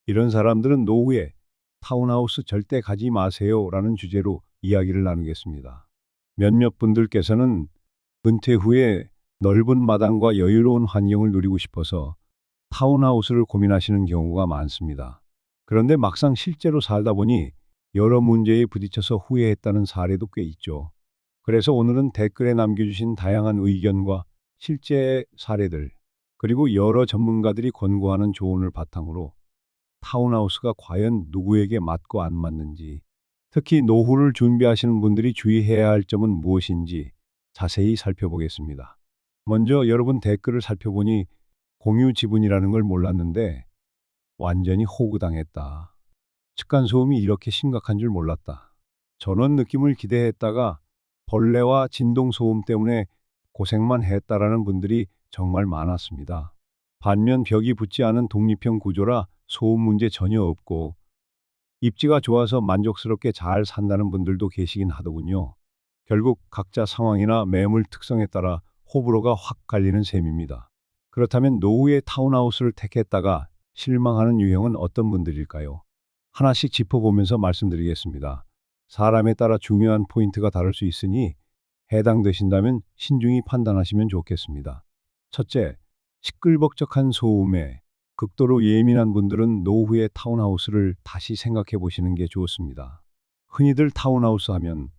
이런 사람들은 노후에 타운하우스 절대 가지 마세요라는 주제로 이야기를 나누겠습니다. 몇몇 분들께서는 은퇴 후에 넓은 마당과 여유로운 환경을 누리고 싶어서 타운하우스를 고민하시는 경우가 많습니다. 그런데 막상 실제로 살다 보니 여러 문제에 부딪혀서 후회했다는 사례도 꽤 있죠. 그래서 오늘은 댓글에 남겨주신 다양한 의견과 실제 사례들, 그리고 여러 전문가들이 권고하는 조언을 바탕으로 타운하우스가 과연 누구에게 맞고 안 맞는지, 특히 노후를 준비하시는 분들이 주의해야 할 점은 무엇인지 자세히 살펴보겠습니다. 먼저 여러분 댓글을 살펴보니 공유 지분이라는 걸 몰랐는데 완전히 호구당했다. 층간소음이 이렇게 심각한 줄 몰랐다. 전원 느낌을 기대했다가 벌레와 진동소음 때문에 고생만 했다라는 분들이 정말 많았습니다. 반면 벽이 붙지 않은 독립형 구조라 소음 문제 전혀 없고 입지가 좋아서 만족스럽게 잘 산다는 분들도 계시긴 하더군요. 결국 각자 상황이나 매물 특성에 따라 호불호가 확 갈리는 셈입니다. 그렇다면 노후의 타운하우스를 택했다가 실망하는 유형은 어떤 분들일까요? 하나씩 짚어보면서 말씀드리겠습니다. 사람에 따라 중요한 포인트가 다를 수 있으니 해당되신다면 신중히 판단하시면 좋겠습니다. 첫째, 시끌벅적한 소음에 극도로 예민한 분들은 노후의 타운하우스를 다시 생각해 보시는 게 좋습니다. 흔히들 타운하우스 하면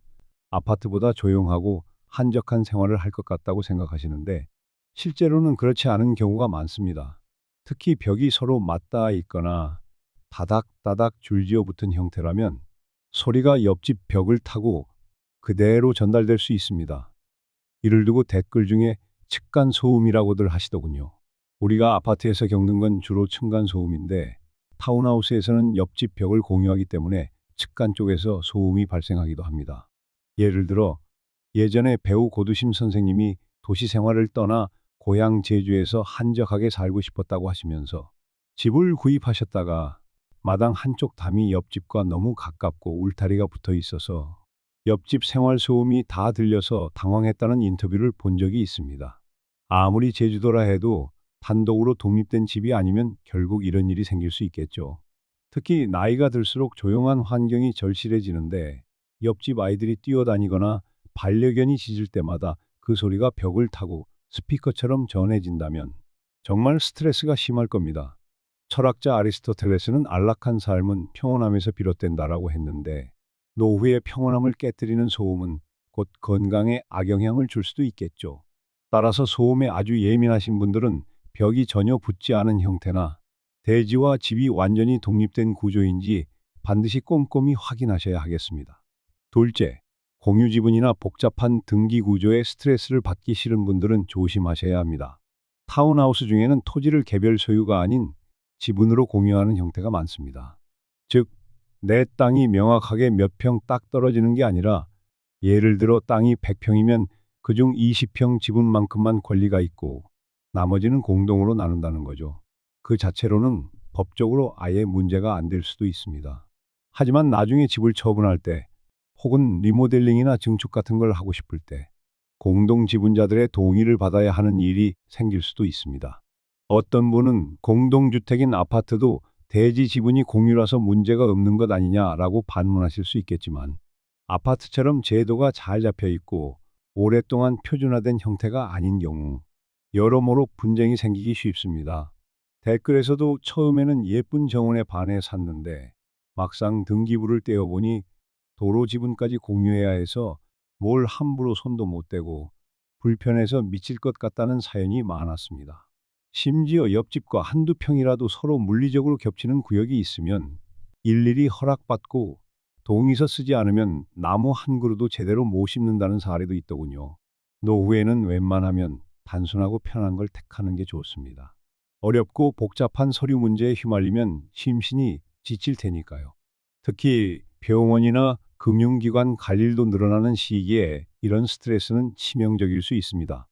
아파트보다 조용하고 한적한 생활을 할 것 같다고 생각하시는데 실제로는 그렇지 않은 경우가 많습니다. 특히 벽이 서로 맞닿아 있거나 다닥다닥 줄지어 붙은 형태라면 소리가 옆집 벽을 타고 그대로 전달될 수 있습니다. 이를 두고 댓글 중에 층간 소음이라고들 하시더군요. 우리가 아파트에서 겪는 건 주로 층간 소음인데 타운하우스에서는 옆집 벽을 공유하기 때문에 층간 쪽에서 소음이 발생하기도 합니다. 예를 들어 예전에 배우 고두심 선생님이 도시 생활을 떠나 고향 제주에서 한적하게 살고 싶었다고 하시면서 집을 구입하셨다가 마당 한쪽 담이 옆집과 너무 가깝고 울타리가 붙어 있어서 옆집 생활 소음이 다 들려서 당황했다는 인터뷰를 본 적이 있습니다. 아무리 제주도라 해도 단독으로 독립된 집이 아니면 결국 이런 일이 생길 수 있겠죠. 특히 나이가 들수록 조용한 환경이 절실해지는데 옆집 아이들이 뛰어다니거나 반려견이 짖을 때마다 그 소리가 벽을 타고 스피커처럼 전해진다면 정말 스트레스가 심할 겁니다. 철학자 아리스토텔레스는 안락한 삶은 평온함에서 비롯된다라고 했는데 노후의 평온함을 깨뜨리는 소음은 곧 건강에 악영향을 줄 수도 있겠죠. 따라서 소음에 아주 예민하신 분들은 벽이 전혀 붙지 않은 형태나 대지와 집이 완전히 독립된 구조인지 반드시 꼼꼼히 확인하셔야 하겠습니다. 둘째, 공유 지분이나 복잡한 등기 구조에 스트레스를 받기 싫은 분들은 조심하셔야 합니다. 타운하우스 중에는 토지를 개별 소유가 아닌 지분으로 공유하는 형태가 많습니다. 즉, 내 땅이 명확하게 몇 평 딱 떨어지는 게 아니라 예를 들어 땅이 100평이면 그중 20평 지분만큼만 권리가 있고 나머지는 공동으로 나눈다는 거죠. 그 자체로는 법적으로 아예 문제가 안 될 수도 있습니다. 하지만 나중에 집을 처분할 때 혹은 리모델링이나 증축 같은 걸 하고 싶을 때 공동 지분자들의 동의를 받아야 하는 일이 생길 수도 있습니다. 어떤 분은 공동주택인 아파트도 대지 지분이 공유라서 문제가 없는 것 아니냐라고 반문하실 수 있겠지만 아파트처럼 제도가 잘 잡혀 있고 오랫동안 표준화된 형태가 아닌 경우 여러모로 분쟁이 생기기 쉽습니다. 댓글에서도 처음에는 예쁜 정원에 반해 샀는데 막상 등기부를 떼어보니 도로 지분까지 공유해야 해서 뭘 함부로 손도 못 대고 불편해서 미칠 것 같다는 사연이 많았습니다. 심지어 옆집과 한두 평이라도 서로 물리적으로 겹치는 구역이 있으면 일일이 허락받고 동의서 쓰지 않으면 나무 한 그루도 제대로 못 심는다는 사례도 있더군요. 노후에는 웬만하면 단순하고 편한 걸 택하는 게 좋습니다. 어렵고 복잡한 서류 문제에 휘말리면 심신이 지칠 테니까요. 특히 병원이나 금융기관 갈 일도 늘어나는 시기에 이런 스트레스는 치명적일 수 있습니다.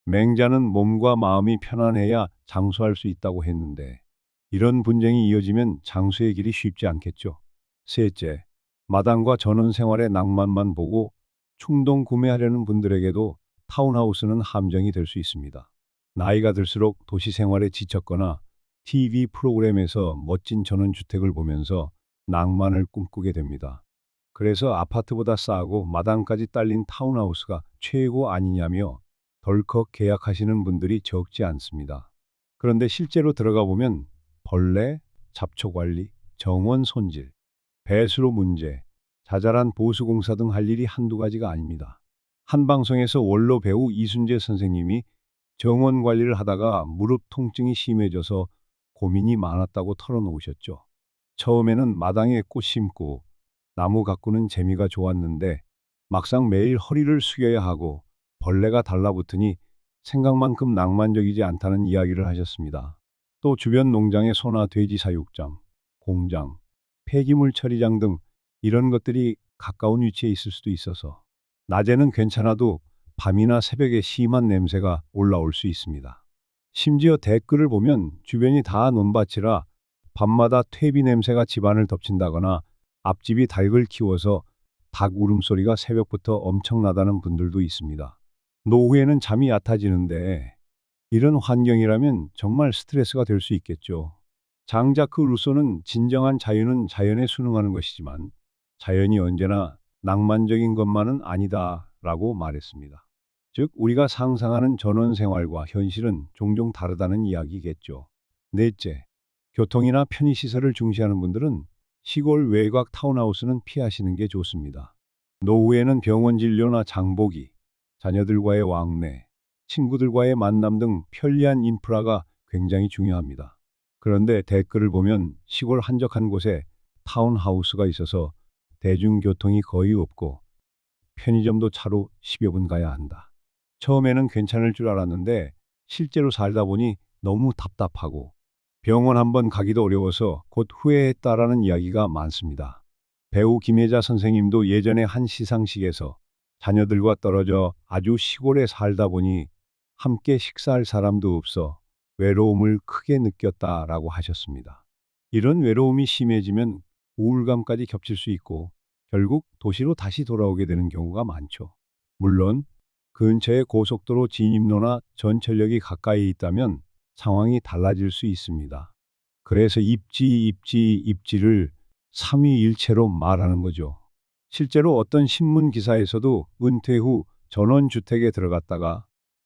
맹자는 몸과 마음이 편안해야 장수할 수 있다고 했는데 이런 분쟁이 이어지면 장수의 길이 쉽지 않겠죠. 셋째, 마당과 전원 생활의 낭만만 보고 충동 구매하려는 분들에게도 타운하우스는 함정이 될 수 있습니다. 나이가 들수록 도시 생활에 지쳤거나 TV 프로그램에서 멋진 전원주택을 보면서 낭만을 꿈꾸게 됩니다. 그래서 아파트보다 싸고 마당까지 딸린 타운하우스가 최고 아니냐며 덜컥 계약하시는 분들이 적지 않습니다. 그런데 실제로 들어가 보면 벌레, 잡초 관리, 정원 손질, 배수로 문제, 자잘한 보수공사 등 할 일이 한두 가지가 아닙니다. 한 방송에서 원로 배우 이순재 선생님이 정원 관리를 하다가 무릎 통증이 심해져서 고민이 많았다고 털어놓으셨죠. 처음에는 마당에 꽃 심고 나무 가꾸는 재미가 좋았는데 막상 매일 허리를 숙여야 하고 벌레가 달라붙으니 생각만큼 낭만적이지 않다는 이야기를 하셨습니다. 또 주변 농장의 소나 돼지 사육장, 공장, 폐기물 처리장 등 이런 것들이 가까운 위치에 있을 수도 있어서 낮에는 괜찮아도 밤이나 새벽에 심한 냄새가 올라올 수 있습니다. 심지어 댓글을 보면 주변이 다 논밭이라 밤마다 퇴비 냄새가 집안을 덮친다거나 앞집이 닭을 키워서 닭 울음소리가 새벽부터 엄청나다는 분들도 있습니다. 노후에는 잠이 얕아지는데 이런 환경이라면 정말 스트레스가 될 수 있겠죠. 장자크 루소는 진정한 자유는 자연에 순응하는 것이지만 자연이 언제나 낭만적인 것만은 아니다라고 말했습니다. 즉, 우리가 상상하는 전원 생활과 현실은 종종 다르다는 이야기겠죠. 넷째, 교통이나 편의시설을 중시하는 분들은 시골 외곽 타운하우스는 피하시는 게 좋습니다. 노후에는 병원 진료나 장보기, 자녀들과의 왕래, 친구들과의 만남 등 편리한 인프라가 굉장히 중요합니다. 그런데 댓글을 보면 시골 한적한 곳에 타운하우스가 있어서 대중교통이 거의 없고 편의점도 차로 10여 분 가야 한다. 처음에는 괜찮을 줄 알았는데 실제로 살다 보니 너무 답답하고 병원 한번 가기도 어려워서 곧 후회했다라는 이야기가 많습니다. 배우 김혜자 선생님도 예전에 한 시상식에서 자녀들과 떨어져 아주 시골에 살다 보니 함께 식사할 사람도 없어 외로움을 크게 느꼈다라고 하셨습니다. 이런 외로움이 심해지면 우울감까지 겹칠 수 있고 결국 도시로 다시 돌아오게 되는 경우가 많죠. 물론 근처에 고속도로 진입로나 전철역이 가까이 있다면 상황이 달라질 수 있습니다. 그래서 입지를 삼위일체로 말하는 거죠. 실제로 어떤 신문 기사에서도 은퇴 후 전원주택에 들어갔다가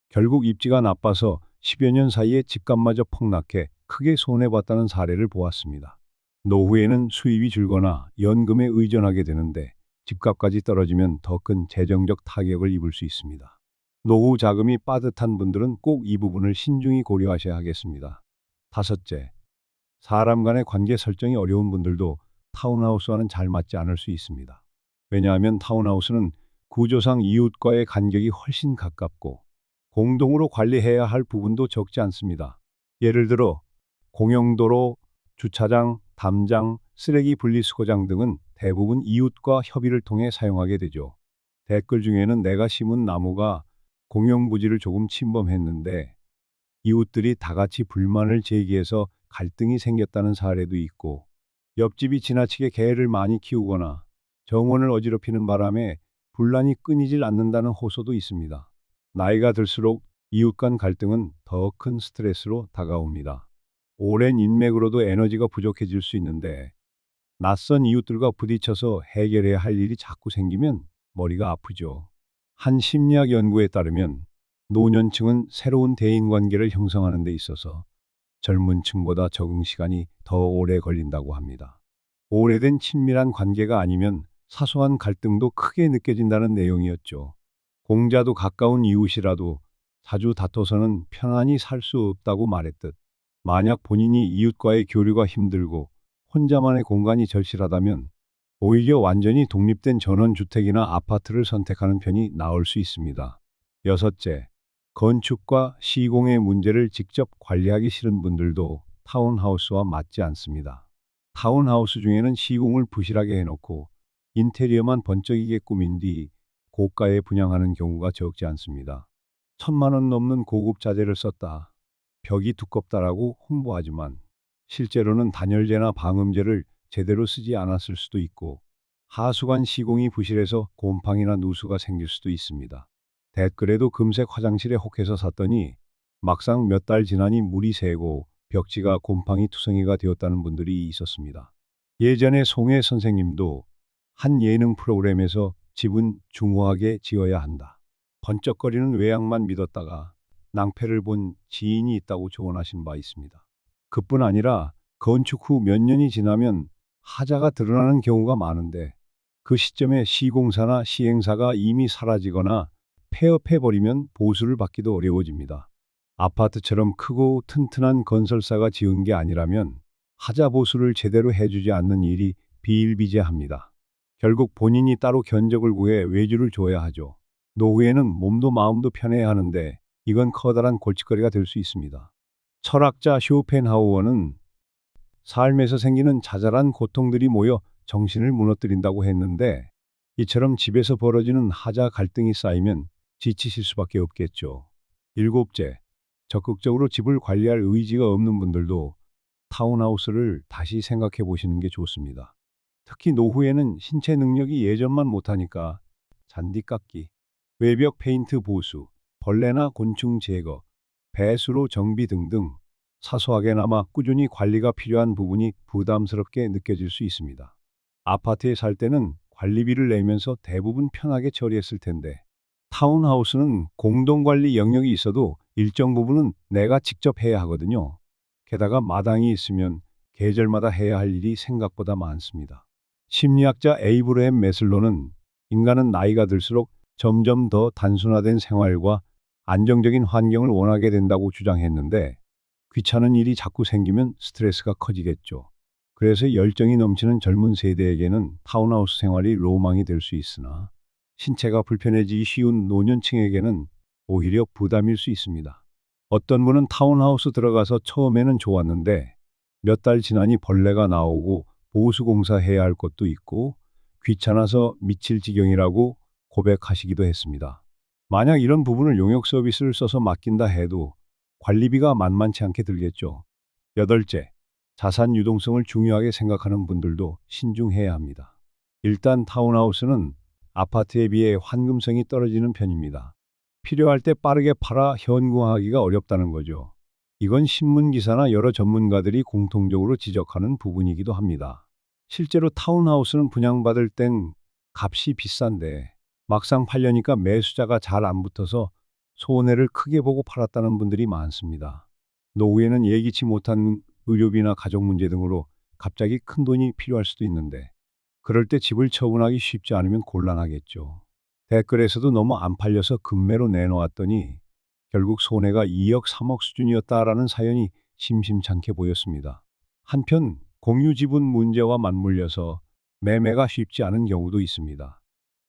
결국 입지가 나빠서 10여 년 사이에 집값마저 폭락해 크게 손해봤다는 사례를 보았습니다. 노후에는 수입이 줄거나 연금에 의존하게 되는데 집값까지 떨어지면 더 큰 재정적 타격을 입을 수 있습니다. 노후 자금이 빠듯한 분들은 꼭 이 부분을 신중히 고려하셔야 하겠습니다. 다섯째, 사람 간의 관계 설정이 어려운 분들도 타운하우스와는 잘 맞지 않을 수 있습니다. 왜냐하면 타운하우스는 구조상 이웃과의 간격이 훨씬 가깝고 공동으로 관리해야 할 부분도 적지 않습니다. 예를 들어 공용도로, 주차장, 담장, 쓰레기 분리수거장 등은 대부분 이웃과 협의를 통해 사용하게 되죠. 댓글 중에는 내가 심은 나무가 공용부지를 조금 침범했는데 이웃들이 다 같이 불만을 제기해서 갈등이 생겼다는 사례도 있고 옆집이 지나치게 개를 많이 키우거나 정원을 어지럽히는 바람에 분란이 끊이질 않는다는 호소도 있습니다. 나이가 들수록 이웃 간 갈등은 더 큰 스트레스로 다가옵니다. 오랜 인맥으로도 에너지가 부족해질 수 있는데 낯선 이웃들과 부딪혀서 해결해야 할 일이 자꾸 생기면 머리가 아프죠. 한 심리학 연구에 따르면 노년층은 새로운 대인관계를 형성하는 데 있어서 젊은 층보다 적응 시간이 더 오래 걸린다고 합니다. 오래된 친밀한 관계가 아니면 사소한 갈등도 크게 느껴진다는 내용이었죠. 공자도 가까운 이웃이라도 자주 다퉈서는 편안히 살 수 없다고 말했듯 만약 본인이 이웃과의 교류가 힘들고 혼자만의 공간이 절실하다면 오히려 완전히 독립된 전원주택이나 아파트를 선택하는 편이 나을 수 있습니다. 여섯째, 건축과 시공의 문제를 직접 관리하기 싫은 분들도 타운하우스와 맞지 않습니다. 타운하우스 중에는 시공을 부실하게 해놓고 인테리어만 번쩍이게 꾸민 뒤 고가에 분양하는 경우가 적지 않습니다. 1,000만 원 넘는 고급 자재를 썼다, 벽이 두껍다라고 홍보하지만 실제로는 단열재나 방음재를 제대로 쓰지 않았을 수도 있고 하수관 시공이 부실해서 곰팡이나 누수가 생길 수도 있습니다. 댓글에도 금색 화장실에 혹해서 샀더니 막상 몇 달 지나니 물이 새고 벽지가 곰팡이 투성이가 되었다는 분들이 있었습니다. 예전에 송혜 선생님도 한 예능 프로그램에서 집은 중후하게 지어야 한다. 번쩍거리는 외양만 믿었다가 낭패를 본 지인이 있다고 조언하신 바 있습니다. 그뿐 아니라 건축 후 몇 년이 지나면 하자가 드러나는 경우가 많은데 그 시점에 시공사나 시행사가 이미 사라지거나 폐업해버리면 보수를 받기도 어려워집니다. 아파트처럼 크고 튼튼한 건설사가 지은 게 아니라면 하자 보수를 제대로 해주지 않는 일이 비일비재합니다. 결국 본인이 따로 견적을 구해 외주를 줘야 하죠. 노후에는 몸도 마음도 편해야 하는데 이건 커다란 골칫거리가 될 수 있습니다. 철학자 쇼펜하우어는 삶에서 생기는 자잘한 고통들이 모여 정신을 무너뜨린다고 했는데 이처럼 집에서 벌어지는 하자 갈등이 쌓이면 지치실 수밖에 없겠죠. 일곱째, 적극적으로 집을 관리할 의지가 없는 분들도 타운하우스를 다시 생각해 보시는 게 좋습니다. 특히 노후에는 신체 능력이 예전만 못하니까 잔디 깎기, 외벽 페인트 보수, 벌레나 곤충 제거, 배수로 정비 등등 사소하게나마 꾸준히 관리가 필요한 부분이 부담스럽게 느껴질 수 있습니다. 아파트에 살 때는 관리비를 내면서 대부분 편하게 처리했을 텐데 타운하우스는 공동관리 영역이 있어도 일정 부분은 내가 직접 해야 하거든요. 게다가 마당이 있으면 계절마다 해야 할 일이 생각보다 많습니다. 심리학자 에이브러햄 매슬로는 인간은 나이가 들수록 점점 더 단순화된 생활과 안정적인 환경을 원하게 된다고 주장했는데 귀찮은 일이 자꾸 생기면 스트레스가 커지겠죠. 그래서 열정이 넘치는 젊은 세대에게는 타운하우스 생활이 로망이 될 수 있으나 신체가 불편해지기 쉬운 노년층에게는 오히려 부담일 수 있습니다. 어떤 분은 타운하우스 들어가서 처음에는 좋았는데 몇 달 지나니 벌레가 나오고 보수공사 해야 할 것도 있고 귀찮아서 미칠 지경이라고 고백하시기도 했습니다. 만약 이런 부분을 용역 서비스를 써서 맡긴다 해도 관리비가 만만치 않게 들겠죠. 여덟째, 자산 유동성을 중요하게 생각하는 분들도 신중해야 합니다. 일단 타운하우스는 아파트에 비해 환금성이 떨어지는 편입니다. 필요할 때 빠르게 팔아 현금화하기가 어렵다는 거죠. 이건 신문기사나 여러 전문가들이 공통적으로 지적하는 부분이기도 합니다. 실제로 타운하우스는 분양받을 땐 값이 비싼데 막상 팔려니까 매수자가 잘 안 붙어서 손해를 크게 보고 팔았다는 분들이 많습니다. 노후에는 예기치 못한 의료비나 가족 문제 등으로 갑자기 큰 돈이 필요할 수도 있는데 그럴 때 집을 처분하기 쉽지 않으면 곤란하겠죠. 댓글에서도 너무 안 팔려서 급매로 내놓았더니 결국 손해가 2억, 3억 수준이었다라는 사연이 심심찮게 보였습니다. 한편 공유 지분 문제와 맞물려서 매매가 쉽지 않은 경우도 있습니다.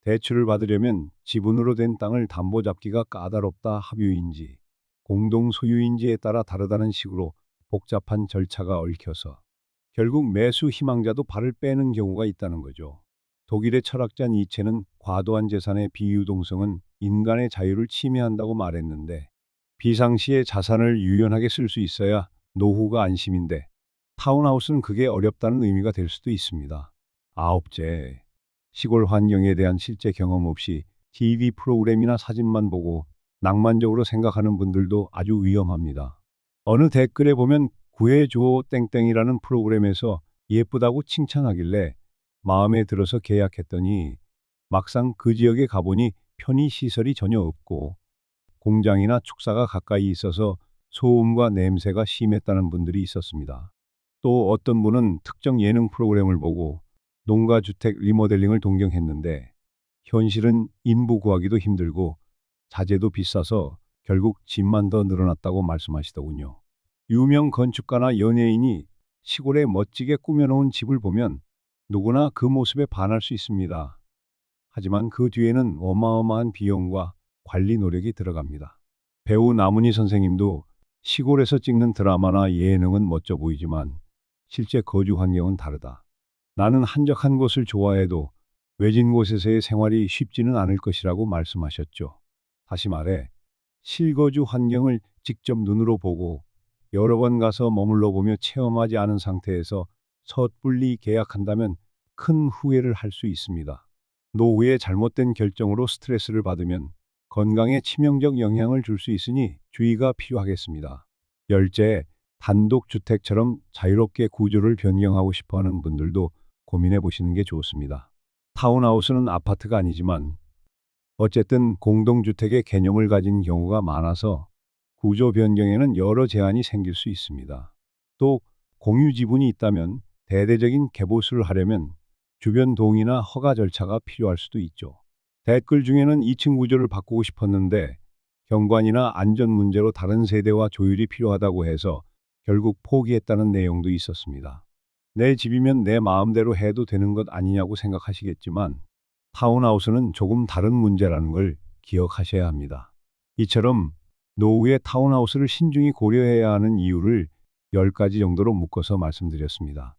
대출을 받으려면 지분으로 된 땅을 담보 잡기가 까다롭다 합유인지 공동 소유인지에 따라 다르다는 식으로 복잡한 절차가 얽혀서 결국 매수 희망자도 발을 빼는 경우가 있다는 거죠. 독일의 철학자 니체는 과도한 재산의 비유동성은 인간의 자유를 침해한다고 말했는데 비상시에 자산을 유연하게 쓸 수 있어야 노후가 안심인데 타운하우스는 그게 어렵다는 의미가 될 수도 있습니다. 아홉째, 시골 환경에 대한 실제 경험 없이 TV 프로그램이나 사진만 보고 낭만적으로 생각하는 분들도 아주 위험합니다. 어느 댓글에 보면 구해줘 땡땡이라는 프로그램에서 예쁘다고 칭찬하길래 마음에 들어서 계약했더니 막상 그 지역에 가보니 편의시설이 전혀 없고 공장이나 축사가 가까이 있어서 소음과 냄새가 심했다는 분들이 있었습니다. 또 어떤 분은 특정 예능 프로그램을 보고 농가주택 리모델링을 동경했는데 현실은 인부 구하기도 힘들고 자재도 비싸서 결국 집만 더 늘어났다고 말씀하시더군요. 유명 건축가나 연예인이 시골에 멋지게 꾸며놓은 집을 보면 누구나 그 모습에 반할 수 있습니다. 하지만 그 뒤에는 어마어마한 비용과 관리 노력이 들어갑니다. 배우 남은희 선생님도 시골에서 찍는 드라마나 예능은 멋져 보이지만 실제 거주 환경은 다르다. 나는 한적한 곳을 좋아해도 외진 곳에서의 생활이 쉽지는 않을 것이라고 말씀하셨죠. 다시 말해 실거주 환경을 직접 눈으로 보고 여러 번 가서 머물러 보며 체험하지 않은 상태에서 섣불리 계약한다면 큰 후회를 할 수 있습니다. 노후에 잘못된 결정으로 스트레스를 받으면 건강에 치명적 영향을 줄 수 있으니 주의가 필요하겠습니다. 열째, 단독주택처럼 자유롭게 구조를 변경하고 싶어 하는 분들도 고민해 보시는 게 좋습니다. 타운하우스는 아파트가 아니지만 어쨌든 공동주택의 개념을 가진 경우가 많아서 구조 변경에는 여러 제한이 생길 수 있습니다. 또 공유 지분이 있다면 대대적인 개보수를 하려면 주변 동의나 허가 절차가 필요할 수도 있죠. 댓글 중에는 2층 구조를 바꾸고 싶었는데 경관이나 안전 문제로 다른 세대와 조율이 필요하다고 해서 결국 포기했다는 내용도 있었습니다. 내 집이면 내 마음대로 해도 되는 것 아니냐고 생각하시겠지만 타운하우스는 조금 다른 문제라는 걸 기억하셔야 합니다. 이처럼 노후의 타운하우스를 신중히 고려해야 하는 이유를 10가지 정도로 묶어서 말씀드렸습니다.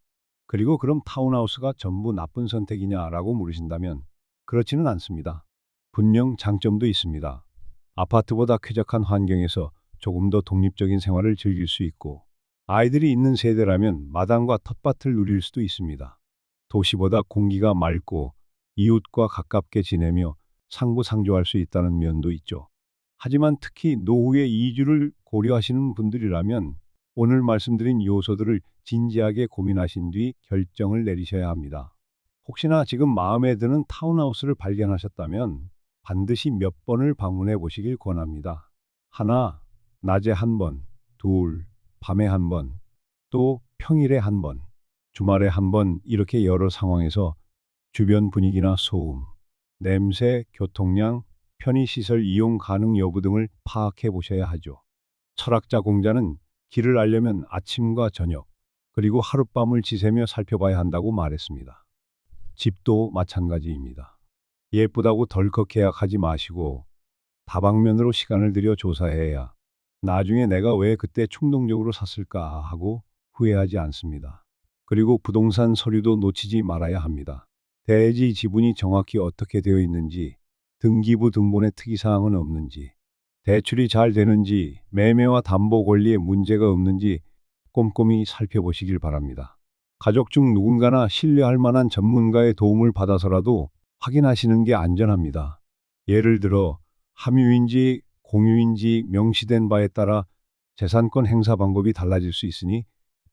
그리고 그럼 타운하우스가 전부 나쁜 선택이냐라고 물으신다면 그렇지는 않습니다. 분명 장점도 있습니다. 아파트보다 쾌적한 환경에서 조금 더 독립적인 생활을 즐길 수 있고 아이들이 있는 세대라면 마당과 텃밭을 누릴 수도 있습니다. 도시보다 공기가 맑고 이웃과 가깝게 지내며 상부상조할 수 있다는 면도 있죠. 하지만 특히 노후의 이주를 고려하시는 분들이라면 오늘 말씀드린 요소들을 진지하게 고민하신 뒤 결정을 내리셔야 합니다. 혹시나 지금 마음에 드는 타운하우스를 발견하셨다면 반드시 몇 번을 방문해 보시길 권합니다. 하나, 낮에 한 번, 둘, 밤에 한 번, 또 평일에 한 번, 주말에 한 번 이렇게 여러 상황에서 주변 분위기나 소음, 냄새, 교통량, 편의시설 이용 가능 여부 등을 파악해 보셔야 하죠. 철학자 공자는 길을 알려면 아침과 저녁, 그리고 하룻밤을 지새며 살펴봐야 한다고 말했습니다. 집도 마찬가지입니다. 예쁘다고 덜컥 계약하지 마시고 다방면으로 시간을 들여 조사해야 나중에 내가 왜 그때 충동적으로 샀을까 하고 후회하지 않습니다. 그리고 부동산 서류도 놓치지 말아야 합니다. 대지 지분이 정확히 어떻게 되어 있는지, 등기부 등본에 특이사항은 없는지, 대출이 잘 되는지, 매매와 담보 권리에 문제가 없는지 꼼꼼히 살펴보시길 바랍니다. 가족 중 누군가나 신뢰할 만한 전문가의 도움을 받아서라도 확인하시는 게 안전합니다. 예를 들어 함유인지 공유인지 명시된 바에 따라 재산권 행사 방법이 달라질 수 있으니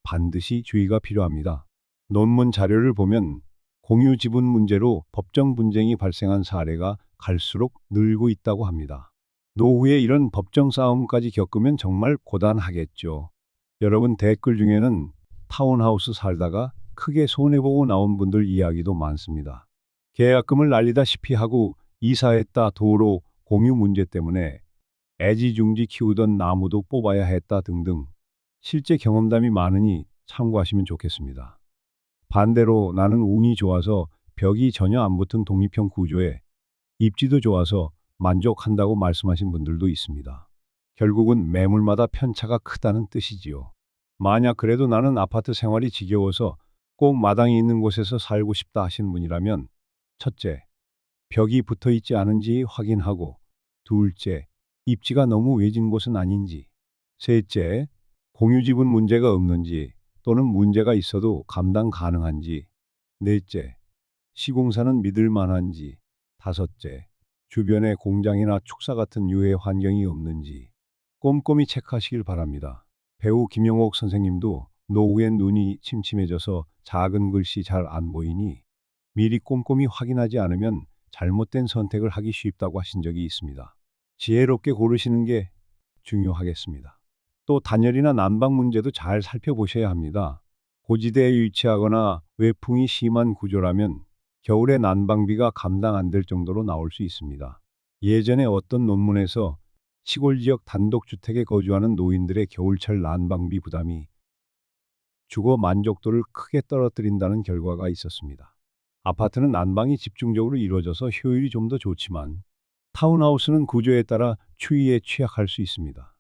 반드시 주의가 필요합니다. 논문 자료를 보면 공유 지분 문제로 법정 분쟁이 발생한 사례가 갈수록 늘고 있다고 합니다. 노후에 이런 법정 싸움까지 겪으면 정말 고단하겠죠. 여러분 댓글 중에는 타운하우스 살다가 크게 손해보고 나온 분들 이야기도 많습니다. 계약금을 날리다시피 하고 이사했다 도로 공유 문제 때문에 애지중지 키우던 나무도 뽑아야 했다 등등 실제 경험담이 많으니 참고하시면 좋겠습니다. 반대로 나는 운이 좋아서 벽이 전혀 안 붙은 독립형 구조에 입지도 좋아서 만족한다고 말씀하신 분들도 있습니다. 결국은 매물마다 편차가 크다는 뜻이지요. 만약 그래도 나는 아파트 생활이 지겨워서 꼭 마당이 있는 곳에서 살고 싶다 하신 분이라면 첫째, 벽이 붙어 있지 않은지 확인하고 둘째, 입지가 너무 외진 곳은 아닌지 셋째, 공유지분 문제가 없는지 또는 문제가 있어도 감당 가능한지 넷째, 시공사는 믿을 만한지 다섯째, 주변에 공장이나 축사 같은 유해 환경이 없는지 꼼꼼히 체크하시길 바랍니다. 배우 김영옥 선생님도 노후엔 눈이 침침해져서 작은 글씨 잘 안 보이니 미리 꼼꼼히 확인하지 않으면 잘못된 선택을 하기 쉽다고 하신 적이 있습니다. 지혜롭게 고르시는 게 중요하겠습니다. 또 단열이나 난방 문제도 잘 살펴보셔야 합니다. 고지대에 위치하거나 외풍이 심한 구조라면 겨울에 난방비가 감당 안 될 정도로 나올 수 있습니다. 예전에 어떤 논문에서 시골 지역 단독주택에 거주하는 노인들의 겨울철 난방비 부담이 주거 만족도를 크게 떨어뜨린다는 결과가 있었습니다. 아파트는 난방이 집중적으로 이루어져서 효율이 좀 더 좋지만 타운하우스는 구조에 따라 추위에 취약할 수 있습니다.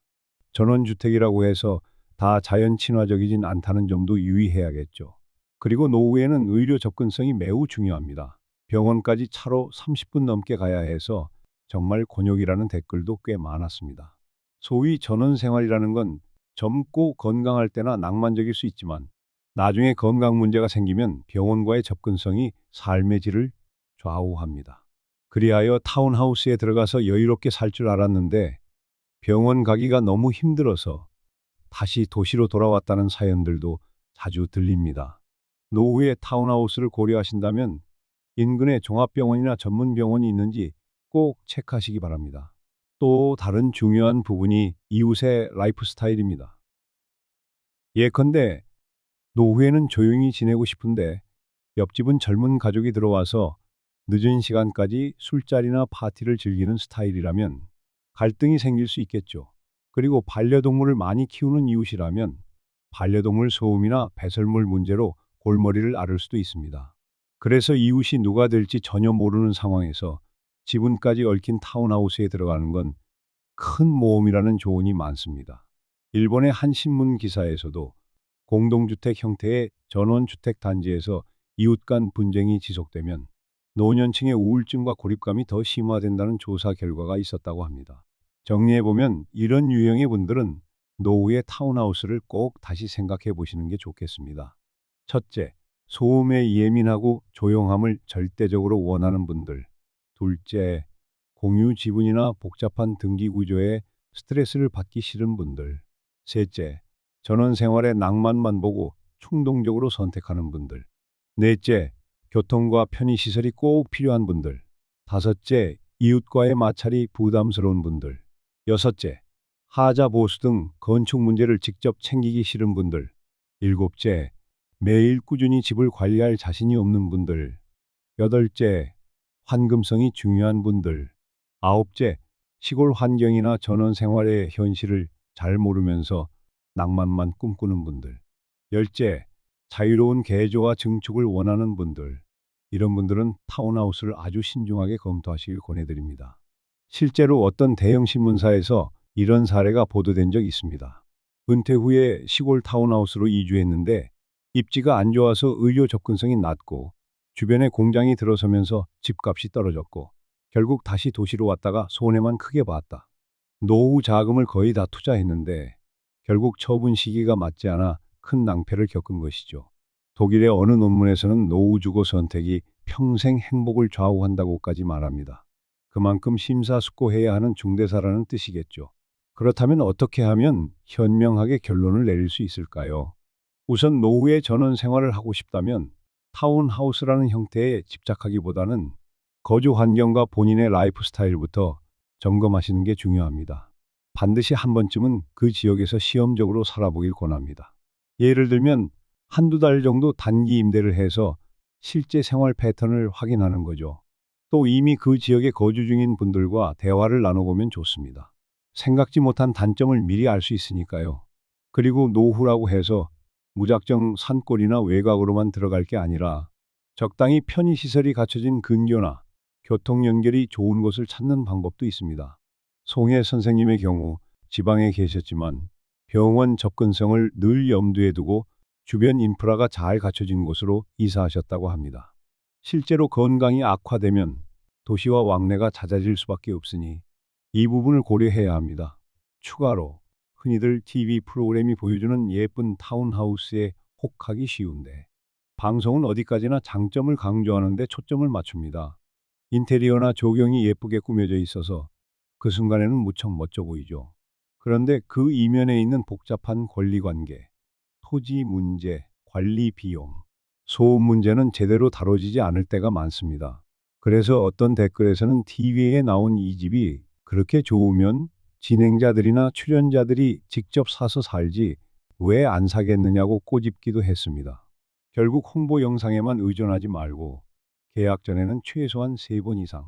전원주택이라고 해서 다 자연 친화적이진 않다는 점도 유의해야겠죠. 그리고 노후에는 의료 접근성이 매우 중요합니다. 병원까지 차로 30분 넘게 가야 해서 정말 곤욕이라는 댓글도 꽤 많았습니다. 소위 전원생활이라는 건 젊고 건강할 때나 낭만적일 수 있지만 나중에 건강 문제가 생기면 병원과의 접근성이 삶의 질을 좌우합니다. 그리하여 타운하우스에 들어가서 여유롭게 살 줄 알았는데 병원 가기가 너무 힘들어서 다시 도시로 돌아왔다는 사연들도 자주 들립니다. 노후에 타운하우스를 고려하신다면 인근에 종합병원이나 전문병원이 있는지 꼭 체크하시기 바랍니다. 또 다른 중요한 부분이 이웃의 라이프 스타일입니다. 예컨대 노후에는 조용히 지내고 싶은데 옆집은 젊은 가족이 들어와서 늦은 시간까지 술자리나 파티를 즐기는 스타일이라면 갈등이 생길 수 있겠죠. 그리고 반려동물을 많이 키우는 이웃이라면 반려동물 소음이나 배설물 문제로 골머리를 앓을 수도 있습니다. 그래서 이웃이 누가 될지 전혀 모르는 상황에서 지분까지 얽힌 타운하우스에 들어가는 건 큰 모험이라는 조언이 많습니다. 일본의 한 신문 기사에서도 공동주택 형태의 전원주택 단지에서 이웃 간 분쟁이 지속되면 노년층의 우울증과 고립감이 더 심화된다는 조사 결과가 있었다고 합니다. 정리해보면 이런 유형의 분들은 노후의 타운하우스를 꼭 다시 생각해 보시는 게 좋겠습니다. 첫째, 소음에 예민하고 조용함을 절대적으로 원하는 분들. 둘째, 공유 지분이나 복잡한 등기 구조에 스트레스를 받기 싫은 분들. 셋째, 전원 생활의 낭만만 보고 충동적으로 선택하는 분들. 넷째, 교통과 편의시설이 꼭 필요한 분들. 다섯째, 이웃과의 마찰이 부담스러운 분들. 여섯째, 하자 보수 등 건축 문제를 직접 챙기기 싫은 분들. 일곱째, 매일 꾸준히 집을 관리할 자신이 없는 분들. 여덟째, 환금성이 중요한 분들. 아홉째, 시골 환경이나 전원 생활의 현실을 잘 모르면서 낭만만 꿈꾸는 분들. 열째, 자유로운 개조와 증축을 원하는 분들. 이런 분들은 타운하우스를 아주 신중하게 검토하시길 권해드립니다. 실제로 어떤 대형 신문사에서 이런 사례가 보도된 적 있습니다. 은퇴 후에 시골 타운하우스로 이주했는데 입지가 안 좋아서 의료 접근성이 낮고 주변에 공장이 들어서면서 집값이 떨어졌고 결국 다시 도시로 왔다가 손해만 크게 봤다. 노후 자금을 거의 다 투자했는데 결국 처분 시기가 맞지 않아 큰 낭패를 겪은 것이죠. 독일의 어느 논문에서는 노후 주거 선택이 평생 행복을 좌우한다고까지 말합니다. 그만큼 심사숙고해야 하는 중대사라는 뜻이겠죠. 그렇다면 어떻게 하면 현명하게 결론을 내릴 수 있을까요? 우선 노후에 전원 생활을 하고 싶다면 타운하우스라는 형태에 집착하기보다는 거주 환경과 본인의 라이프 스타일부터 점검하시는 게 중요합니다. 반드시 한 번쯤은 그 지역에서 시험적으로 살아보길 권합니다. 예를 들면 한두 달 정도 단기 임대를 해서 실제 생활 패턴을 확인하는 거죠. 또 이미 그 지역에 거주 중인 분들과 대화를 나눠보면 좋습니다. 생각지 못한 단점을 미리 알 수 있으니까요. 그리고 노후라고 해서 무작정 산골이나 외곽으로만 들어갈 게 아니라 적당히 편의시설이 갖춰진 근교나 교통 연결이 좋은 곳을 찾는 방법도 있습니다. 송혜 선생님의 경우 지방에 계셨지만 병원 접근성을 늘 염두에 두고 주변 인프라가 잘 갖춰진 곳으로 이사하셨다고 합니다. 실제로 건강이 악화되면 도시와 왕래가 잦아질 수밖에 없으니 이 부분을 고려해야 합니다. 추가로 흔히들 TV 프로그램이 보여주는 예쁜 타운하우스에 혹하기 쉬운데 방송은 어디까지나 장점을 강조하는 데 초점을 맞춥니다. 인테리어나 조경이 예쁘게 꾸며져 있어서 그 순간에는 무척 멋져 보이죠. 그런데 그 이면에 있는 복잡한 권리관계, 토지 문제, 관리 비용, 소음 문제는 제대로 다뤄지지 않을 때가 많습니다. 그래서 어떤 댓글에서는 TV에 나온 이 집이 그렇게 좋으면 진행자들이나 출연자들이 직접 사서 살지 왜 안 사겠느냐고 꼬집기도 했습니다. 결국 홍보 영상에만 의존하지 말고 계약 전에는 최소한 3번 이상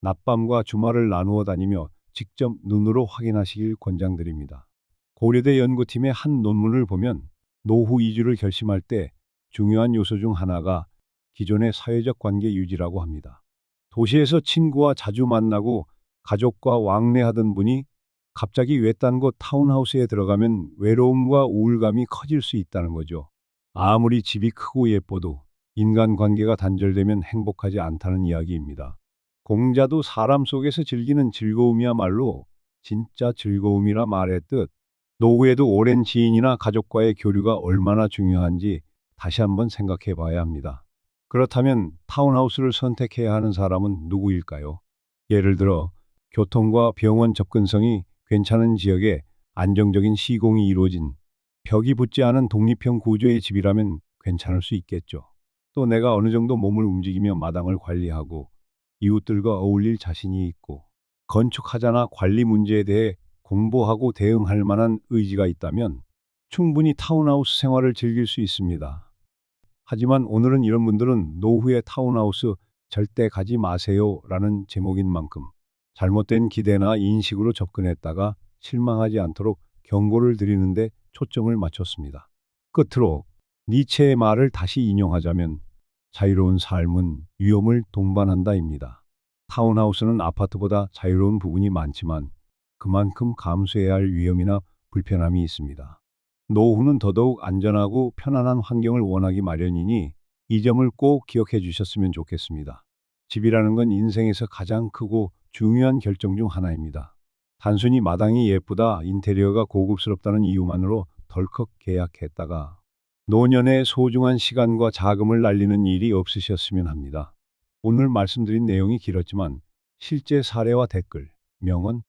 낮밤과 주말을 나누어 다니며 직접 눈으로 확인하시길 권장드립니다. 고려대 연구팀의 한 논문을 보면 노후 이주를 결심할 때 중요한 요소 중 하나가 기존의 사회적 관계 유지라고 합니다. 도시에서 친구와 자주 만나고 가족과 왕래하던 분이 갑자기 외딴 곳 타운하우스에 들어가면 외로움과 우울감이 커질 수 있다는 거죠. 아무리 집이 크고 예뻐도 인간관계가 단절되면 행복하지 않다는 이야기입니다. 공자도 사람 속에서 즐기는 즐거움이야말로 진짜 즐거움이라 말했듯 노후에도 오랜 지인이나 가족과의 교류가 얼마나 중요한지 다시 한번 생각해 봐야 합니다. 그렇다면 타운하우스를 선택해야 하는 사람은 누구일까요? 예를 들어 교통과 병원 접근성이 괜찮은 지역에 안정적인 시공이 이루어진 벽이 붙지 않은 독립형 구조의 집이라면 괜찮을 수 있겠죠. 또 내가 어느 정도 몸을 움직이며 마당을 관리하고 이웃들과 어울릴 자신이 있고 건축하자나 관리 문제에 대해 공부하고 대응할 만한 의지가 있다면 충분히 타운하우스 생활을 즐길 수 있습니다. 하지만 오늘은 이런 분들은 노후의 타운하우스 절대 가지 마세요 라는 제목인 만큼 잘못된 기대나 인식으로 접근했다가 실망하지 않도록 경고를 드리는데 초점을 맞췄습니다. 끝으로 니체의 말을 다시 인용하자면 자유로운 삶은 위험을 동반한다입니다. 타운하우스는 아파트보다 자유로운 부분이 많지만 그만큼 감수해야 할 위험이나 불편함이 있습니다. 노후는 더더욱 안전하고 편안한 환경을 원하기 마련이니 이 점을 꼭 기억해 주셨으면 좋겠습니다. 집이라는 건 인생에서 가장 크고 중요한 결정 중 하나입니다. 단순히 마당이 예쁘다, 인테리어가 고급스럽다는 이유만으로 덜컥 계약했다가 노년의 소중한 시간과 자금을 날리는 일이 없으셨으면 합니다. 오늘 말씀드린 내용이 길었지만 실제 사례와 댓글, 명언,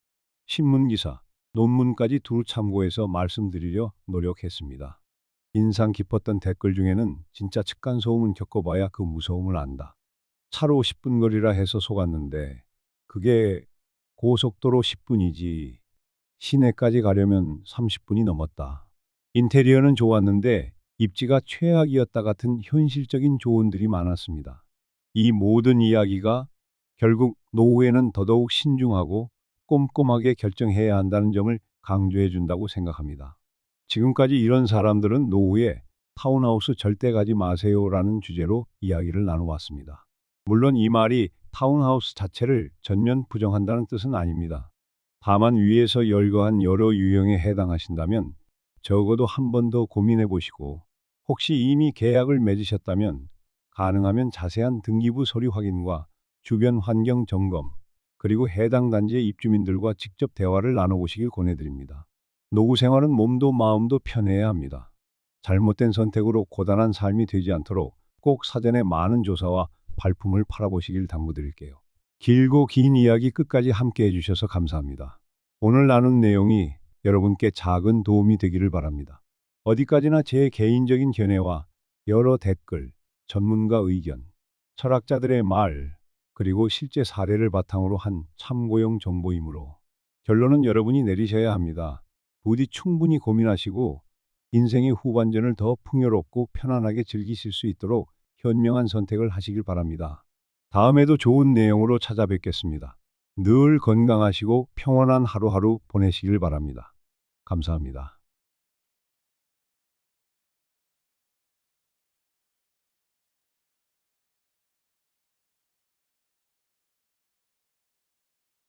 신문기사, 논문까지 두루 참고해서 말씀드리려 노력했습니다. 인상 깊었던 댓글 중에는 진짜 층간소음은 겪어봐야 그 무서움을 안다. 차로 10분 거리라 해서 속았는데 그게 고속도로 10분이지 시내까지 가려면 30분이 넘었다. 인테리어는 좋았는데 입지가 최악이었다 같은 현실적인 조언들이 많았습니다. 이 모든 이야기가 결국 노후에는 더더욱 신중하고 꼼꼼하게 결정해야 한다는 점을 강조해 준다고 생각합니다. 지금까지 이런 사람들은 노후에 타운하우스 절대 가지 마세요라는 주제로 이야기를 나눠왔습니다. 물론 이 말이 타운하우스 자체를 전면 부정한다는 뜻은 아닙니다. 다만 위에서 열거한 여러 유형에 해당하신다면 적어도 한 번 더 고민해 보시고 혹시 이미 계약을 맺으셨다면 가능하면 자세한 등기부 서류 확인과 주변 환경 점검, 그리고 해당 단지의 입주민들과 직접 대화를 나눠보시길 권해드립니다. 노후 생활은 몸도 마음도 편해야 합니다. 잘못된 선택으로 고단한 삶이 되지 않도록 꼭 사전에 많은 조사와 발품을 팔아보시길 당부드릴게요. 길고 긴 이야기 끝까지 함께 해주셔서 감사합니다. 오늘 나눈 내용이 여러분께 작은 도움이 되기를 바랍니다. 어디까지나 제 개인적인 견해와 여러 댓글, 전문가 의견, 철학자들의 말, 그리고 실제 사례를 바탕으로 한 참고용 정보이므로 결론은 여러분이 내리셔야 합니다. 부디 충분히 고민하시고 인생의 후반전을 더 풍요롭고 편안하게 즐기실 수 있도록 현명한 선택을 하시길 바랍니다. 다음에도 좋은 내용으로 찾아뵙겠습니다. 늘 건강하시고 평온한 하루하루 보내시길 바랍니다. 감사합니다.